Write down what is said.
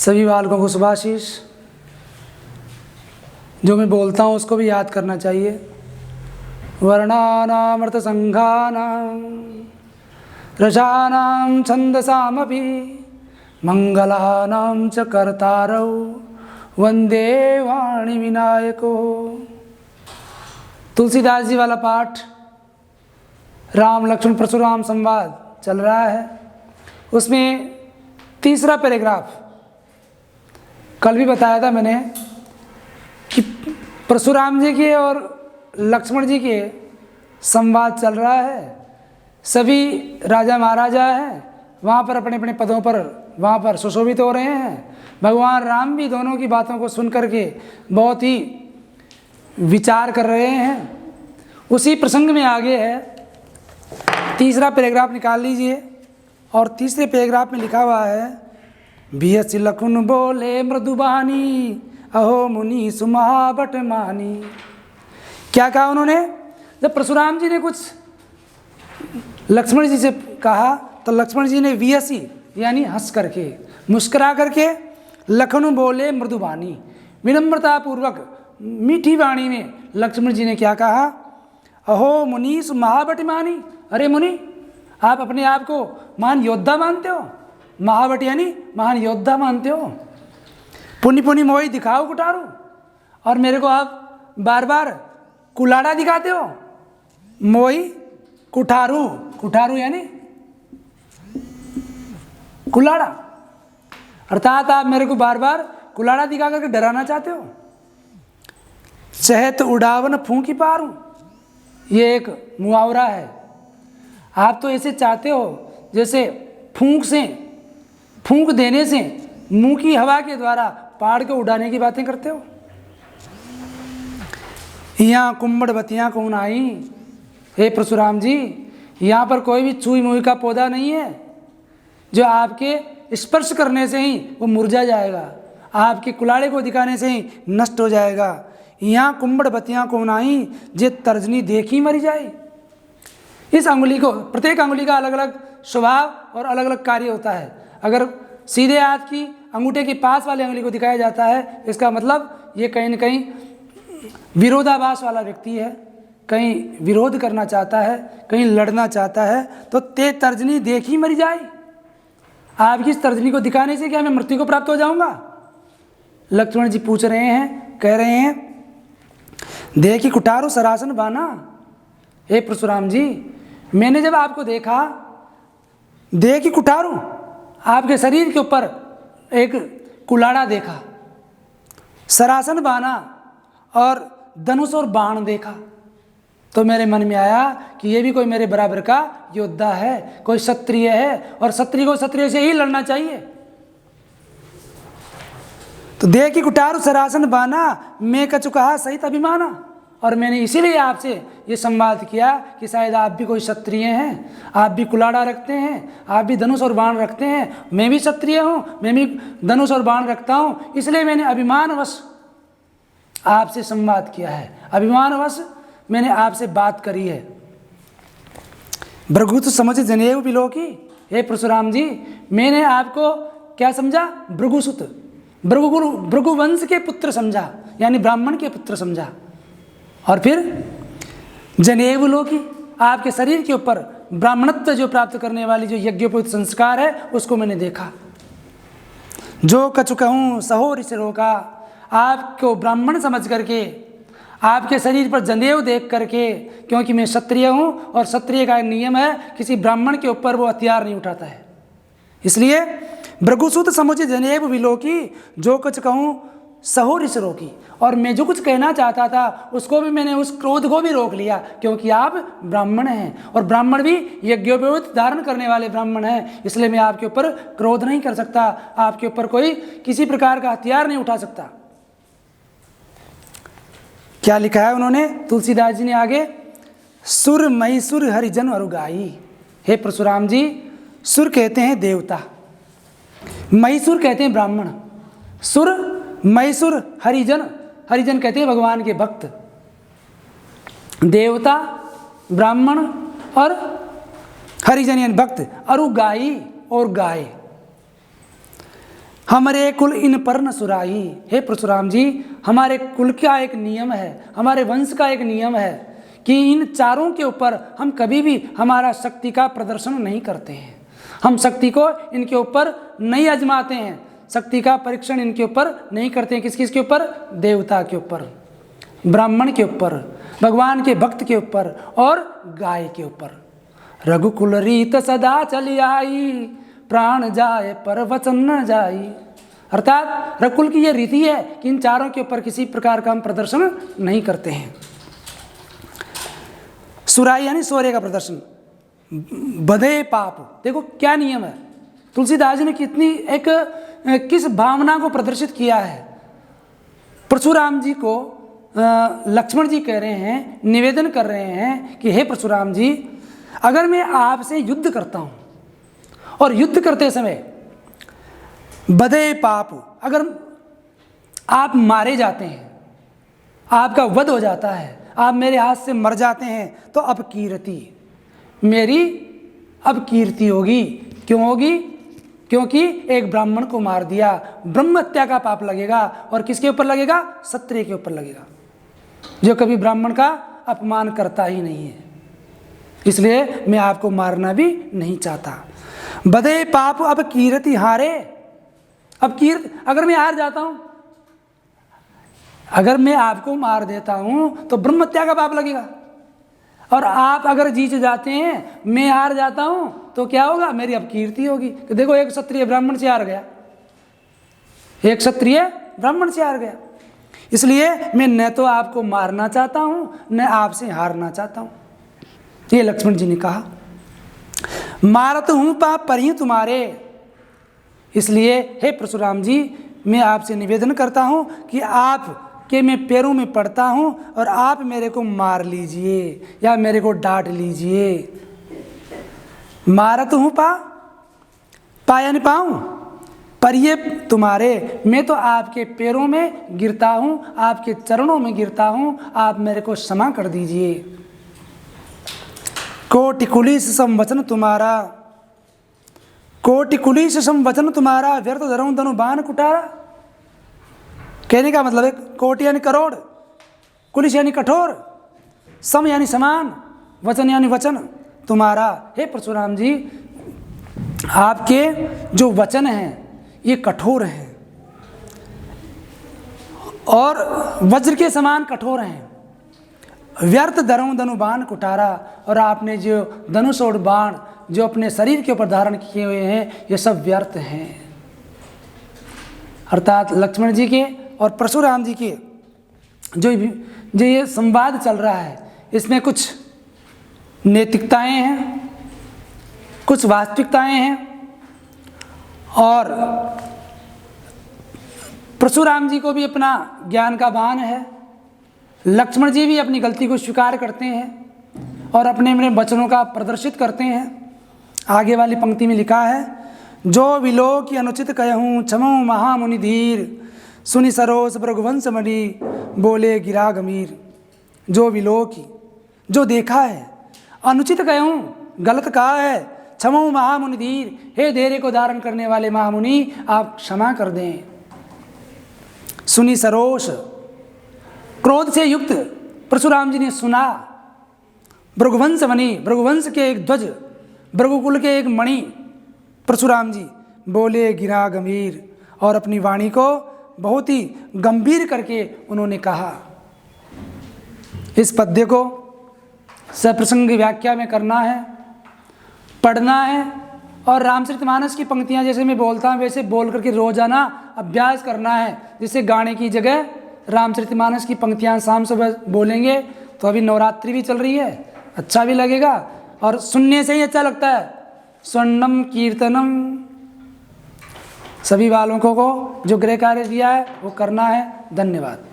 सभी बालकों को सुभाशीष। जो मैं बोलता हूँ उसको भी याद करना चाहिए। वर्णानामृत संघानां रसानां छंदसामपि मंगलानां च कर्तारौ वंदे वाणी विनायको। तुलसीदास जी वाला पाठ राम लक्ष्मण परशुराम संवाद चल रहा है। उसमें तीसरा पैराग्राफ कल भी बताया था मैंने कि परशुराम जी के और लक्ष्मण जी के संवाद चल रहा है। सभी राजा महाराजा हैं वहाँ पर अपने अपने पदों पर वहाँ पर सुशोभित हो रहे हैं। भगवान राम भी दोनों की बातों को सुन करके बहुत ही विचार कर रहे हैं। उसी प्रसंग में आगे है, तीसरा पैराग्राफ निकाल लीजिए। और तीसरे पैराग्राफ में लिखा हुआ है, बिहस लखुन बोले मृदुबानी अहो मुनि सुमहाबट मानी। क्या कहा उन्होंने? जब परशुराम जी ने कुछ लक्ष्मण जी से कहा तो लक्ष्मण जी ने विहसी यानी हंस करके मुस्कुरा करके लखन बोले मृदुबानी, विनम्रता पूर्वक मीठी वाणी में लक्ष्मण जी ने क्या कहा? अहो मुनि सुमहाबट मानी। अरे मुनि, आप अपने आप को महान योद्धा मानते हो? महाबट यानी महान योद्धा मानते हो? पुनि पुनि मोही दिखाओ कुठारू, और मेरे को आप बार बार कुलाड़ा दिखाते हो। मोही कुठारू, कुठारू यानी कुलाड़ा, अर्थात आप मेरे को बार बार कुलाड़ा दिखा करके डराना चाहते हो। चहत उड़ावन फूंकी पारूं, ये एक मुहावरा है। आप तो ऐसे चाहते हो जैसे फूंक देने से मुंह की हवा के द्वारा पहाड़ को उड़ाने की बातें करते हो। यहाँ कुम्बड़बतियाँ कौन आई? हे परशुराम जी, यहाँ पर कोई भी चूई मुई का पौधा नहीं है जो आपके स्पर्श करने से ही वो मुरझा जाएगा, आपके कुलाड़े को दिखाने से ही नष्ट हो जाएगा। यहाँ कुम्बड़बतियाँ कौन आई जे तर्जनी देखी मरी जाए। इस अंगुली को, प्रत्येक अंगुली का अलग अलग स्वभाव और अलग अलग कार्य होता है। अगर सीधे हाथ की अंगूठे के पास वाली अंगुली को दिखाया जाता है, इसका मतलब ये कहीं न कहीं विरोधाभास वाला व्यक्ति है, कहीं विरोध करना चाहता है, कहीं लड़ना चाहता है। तो ते तर्जनी देखी मरी जाए, आपकी इस तर्जनी को दिखाने से क्या मैं मृत्यु को प्राप्त हो जाऊंगा? लक्ष्मण जी पूछ रहे हैं, कह रहे हैं, देखी कुठारो सरासन बाना। हे परशुराम जी, मैंने जब आपको देखा, देखी कुठारू, आपके शरीर के ऊपर एक कुलाड़ा देखा, सरासन बाना और धनुष और बाण देखा, तो मेरे मन में आया कि ये भी कोई मेरे बराबर का योद्धा है, कोई क्षत्रिय है, और क्षत्रिय को क्षत्रिय से ही लड़ना चाहिए। तो देखी कुठारू सरासन बाना, मैं कछु कहा सहित अभिमाना। और मैंने इसीलिए आपसे ये संवाद किया कि शायद आप भी कोई क्षत्रिय हैं, आप भी कुलाड़ा रखते हैं, आप भी धनुष और बाण रखते हैं, मैं भी क्षत्रिय हूँ, मैं भी धनुष और बाण रखता हूँ। इसलिए मैंने अभिमानवश आपसे संवाद किया है, अभिमानवश मैंने आपसे बात करी है। भृगुत समझ जनेऊ बिलोकी। हे परशुराम जी, मैंने आपको क्या समझा? भृगुसुत, भृगु वंश के पुत्र समझा, यानी ब्राह्मण के पुत्र समझा। और फिर जनेऊ लोकी, आपके शरीर के ऊपर ब्राह्मणत्व जो प्राप्त करने वाली जो यज्ञोपवीत संस्कार है, उसको मैंने देखा। जो कछु कहूँ सहो ऋषि रोका, आपको ब्राह्मण समझ करके, आपके शरीर पर जनेऊ देख करके, क्योंकि मैं क्षत्रिय हूँ और क्षत्रिय का नियम है किसी ब्राह्मण के ऊपर वो हथियार नहीं उठाता है, इसलिए भृगुसुत समुचित जनेऊ विलोकी, जो कुछ कहूँ सहो ऋषि रोकी। और मैं जो कुछ कहना चाहता था उसको भी मैंने, उस क्रोध को भी रोक लिया, क्योंकि आप ब्राह्मण हैं और ब्राह्मण भी यज्ञोपवीत धारण करने वाले ब्राह्मण हैं, इसलिए मैं आपके ऊपर क्रोध नहीं कर सकता, आपके ऊपर कोई किसी प्रकार का हथियार नहीं उठा सकता। क्या लिखा है उन्होंने? तुलसीदास जी ने आगे, सुर मैसुर हरिजन अरुगाई। हे परशुराम जी, सुर कहते हैं देवता, मैसुर कहते हैं ब्राह्मण, सुर मैसुर हरिजन, हरिजन कहते हैं भगवान के भक्त। देवता, ब्राह्मण और हरिजन यानी भक्त, अरुगाई और गाय। हमारे कुल इन पर न सुराही। हे परशुराम जी, हमारे कुल का एक नियम है, हमारे वंश का एक नियम है कि इन चारों के ऊपर हम कभी भी हमारा शक्ति का प्रदर्शन नहीं करते हैं। हम शक्ति को इनके ऊपर नहीं आजमाते हैं, शक्ति का परीक्षण इनके ऊपर नहीं करते हैं। किस किस के ऊपर? देवता के ऊपर, ब्राह्मण के ऊपर, भगवान के भक्त के ऊपर और गाय के ऊपर। रघुकुल रीत सदा चली आई, प्राण जाए पर वचन न जाई। अर्थात रघुकुल की यह रीति है कि इन चारों के ऊपर किसी प्रकार का हम प्रदर्शन नहीं करते हैं। सुराई यानी शौर्य का प्रदर्शन। बधे पाप, देखो क्या नियम है, तुलसीदास जी ने कितनी एक किस भावना को प्रदर्शित किया है। परशुराम जी को लक्ष्मण जी कह रहे हैं, निवेदन कर रहे हैं कि हे परशुराम जी, अगर मैं आपसे युद्ध करता हूं और युद्ध करते समय बधे पाप, अगर आप मारे जाते हैं, आपका वध हो जाता है, आप मेरे हाथ से मर जाते हैं, तो अपकीर्ति, मेरी अपकीर्ति होगी। क्यों होगी? क्योंकि एक ब्राह्मण को मार दिया, ब्रह्म हत्या का पाप लगेगा। और किसके ऊपर लगेगा? क्षत्रिय के ऊपर लगेगा, जो कभी ब्राह्मण का अपमान करता ही नहीं है। इसलिए मैं आपको मारना भी नहीं चाहता। बधे पाप अब कीर्ति हारे। अब कीर्ति, अगर मैं हार जाता हूं, अगर मैं आपको मार देता हूं तो ब्रह्म हत्या का पाप लगेगा। और आप अगर जीत जाते हैं, मैं हार जाता हूं, तो क्या होगा? मेरी अपकीर्ति होगी कि देखो एक क्षत्रिय ब्राह्मण से हार गया, एक क्षत्रिय ब्राह्मण से हार गया। इसलिए मैं न तो आपको मारना चाहता हूं, न आपसे हारना चाहता हूं। ये लक्ष्मण जी ने कहा। मारत हूं पाप पर ही तुम्हारे। इसलिए हे परशुराम जी, मैं आपसे निवेदन करता हूं कि आप के मैं पैरों में पड़ता हूं और आप मेरे को मार लीजिए या मेरे को डांट लीजिए। मारत हूं पाया नहीं पाऊं पर ये तुम्हारे, मैं तो आपके पैरों में गिरता हूं, आपके चरणों में गिरता हूं, आप मेरे को क्षमा कर दीजिए। कोटि कुलिस संवचन तुम्हारा, कोटि कुलिस संवचन तुम्हारा, व्यर्थ धरऊं धनु बाण कुटारा। कहने का मतलब है, कोटि यानी करोड़, कुलिस यानी कठोर, सम यानी समान, वचन यानी वचन तुम्हारा। हे परशुराम जी, आपके जो वचन हैं ये कठोर हैं और वज्र के समान कठोर हैं। व्यर्थ धरऊं धनु बाण कुटारा, और आपने जो धनुष और बाण जो अपने शरीर के ऊपर धारण किए हुए हैं, ये सब व्यर्थ हैं। अर्थात लक्ष्मण जी के और परशुराम जी के जो ये संवाद चल रहा है, इसमें कुछ नैतिकताएं हैं, कुछ वास्तविकताएं हैं। और परशुराम जी को भी अपना ज्ञान का भान है, लक्ष्मण जी भी अपनी गलती को स्वीकार करते हैं और अपने अपने वचनों का प्रदर्शित करते हैं। आगे वाली पंक्ति में लिखा है, जो विलोक अनुचित कहूँ क्षमो महामुनि धीर, सुनि सरोस भृगुवंश मणि बोले गिरा गंभीर। जो विलोकी, जो देखा है, अनुचित कहूँ, गलत कहा है, क्षमो महामुनि धीर, हे धैर्य को धारण करने वाले महामुनि, आप क्षमा कर दें। सुनि सरोष, क्रोध से युक्त परशुराम जी ने सुना। भृगुवंश मणि, भृगुवंश के एक ध्वज, भृगुकुल के एक मणि परशुराम जी बोले गिरा गंभीर, और अपनी वाणी को बहुत ही गंभीर करके उन्होंने कहा। इस पद्य को सप्रसंग व्याख्या में करना है, पढ़ना है, और रामचरितमानस की पंक्तियां जैसे मैं बोलता हूँ वैसे बोल करके रोजाना अभ्यास करना है। जिससे गाने की जगह रामचरितमानस की पंक्तियां शाम सुबह बोलेंगे तो अभी नवरात्रि भी चल रही है, अच्छा भी लगेगा और सुनने से ही अच्छा लगता है। स्वर्णम कीर्तनम, सभी बालकों को जो गृह कार्य दिया है वो करना है। धन्यवाद।